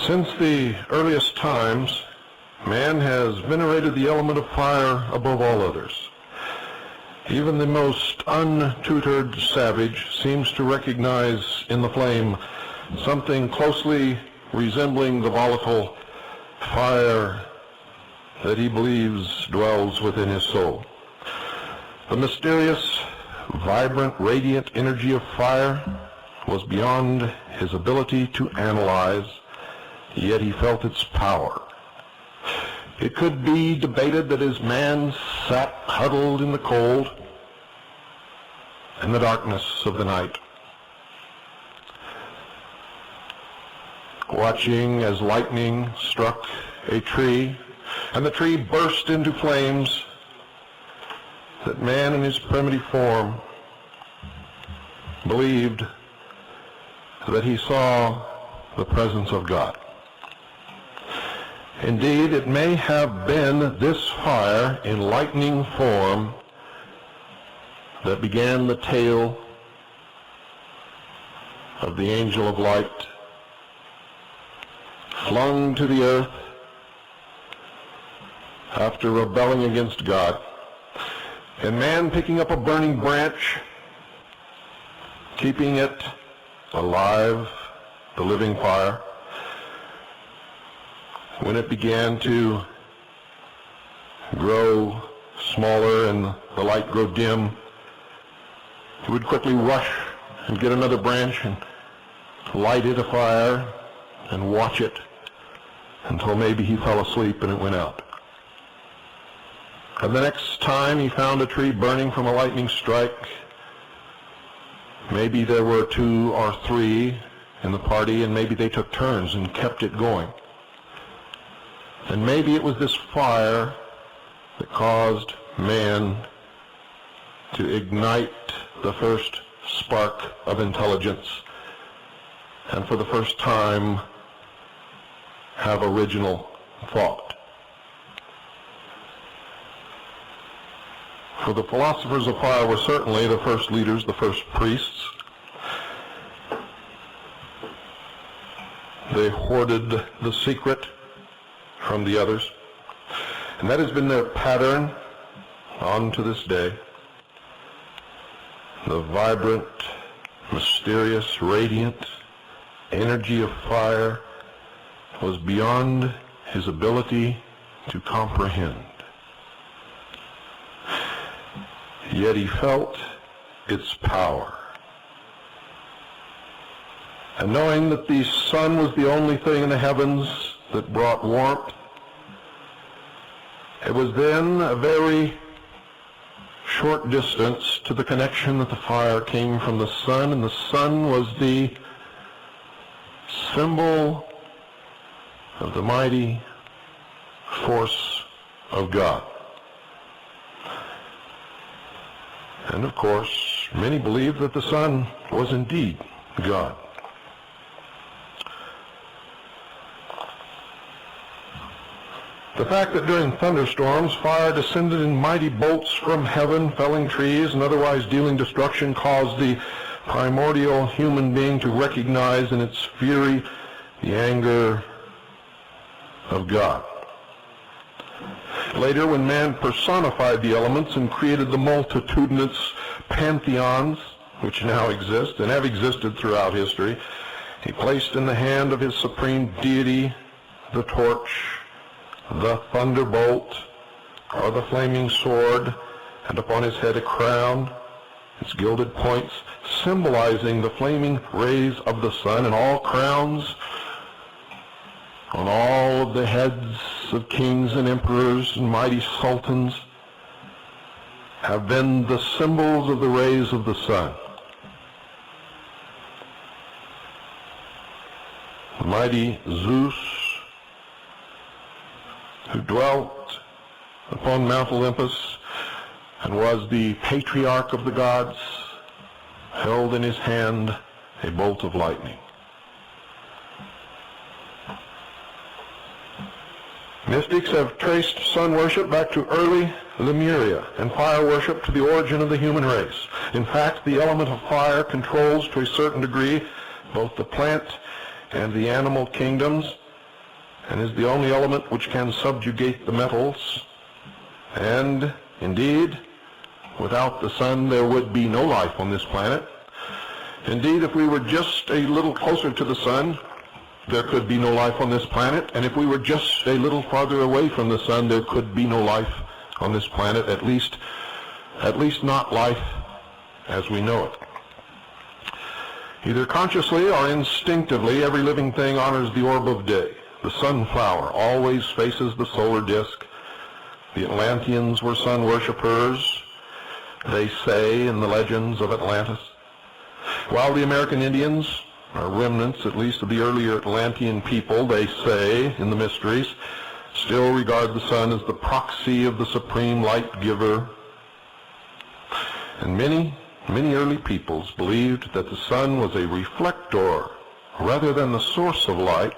Since the earliest times, man has venerated the element of fire above all others. Even the most untutored savage seems to recognize in the flame something closely resembling the volatile fire that he believes dwells within his soul. The mysterious, vibrant, radiant energy of fire was beyond his ability to analyze, yet he felt its power. It could be debated that as man sat huddled in the cold and the darkness of the night, watching as lightning struck a tree and the tree burst into flames, that man in his primitive form believed that he saw the presence of God. Indeed, it may have been this fire in lightning form that began the tale of the angel of light flung to the earth after rebelling against God, and man picking up a burning branch, keeping it alive, the living fire. When it began to grow smaller and the light grow dim, he would quickly rush and get another branch and light it afire and watch it until maybe he fell asleep and it went out. And the next time he found a tree burning from a lightning strike, maybe there were 2 or 3 in the party, and maybe they took turns and kept it going. And maybe it was this fire that caused man to ignite the first spark of intelligence, and for the first time have original thought. For the philosophers of fire were certainly the first leaders, the first priests. They hoarded the secret from the others, and that has been their pattern on to this day. The vibrant, mysterious, radiant energy of fire was beyond his ability to comprehend. Yet he felt its power. And knowing that the sun was the only thing in the heavens that brought warmth, it was then a very short distance to the connection that the fire came from the sun, and the sun was the symbol of the mighty force of God. And of course, many believed that the sun was indeed God. The fact that during thunderstorms, fire descended in mighty bolts from heaven, felling trees and otherwise dealing destruction, caused the primordial human being to recognize in its fury the anger of God. Later, when man personified the elements and created the multitudinous pantheons which now exist and have existed throughout history, he placed in the hand of his supreme deity the torch, the thunderbolt, or the flaming sword, and upon his head a crown, its gilded points symbolizing the flaming rays of the sun, and all crowns on all of the heads of kings and emperors and mighty sultans have been the symbols of the rays of the sun. The mighty Zeus, who dwelt upon Mount Olympus and was the patriarch of the gods, held in his hand a bolt of lightning. Mystics have traced sun worship back to early Lemuria and fire worship to the origin of the human race. In fact, the element of fire controls to a certain degree both the plant and the animal kingdoms, and is the only element which can subjugate the metals. And, indeed, without the sun there would be no life on this planet. Indeed, if we were just a little closer to the sun, there could be no life on this planet. And if we were just a little farther away from the sun, there could be no life on this planet, at least not life as we know it. Either consciously or instinctively, every living thing honors the orb of day. The sunflower always faces the solar disk. The Atlanteans were sun worshippers, they say in the legends of Atlantis, while the American Indians are remnants, at least, of the earlier Atlantean people, they say in the mysteries, still regard the sun as the proxy of the supreme light giver. And many early peoples believed that the sun was a reflector rather than the source of light,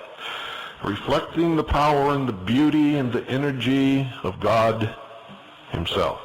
reflecting the power and the beauty and the energy of God himself.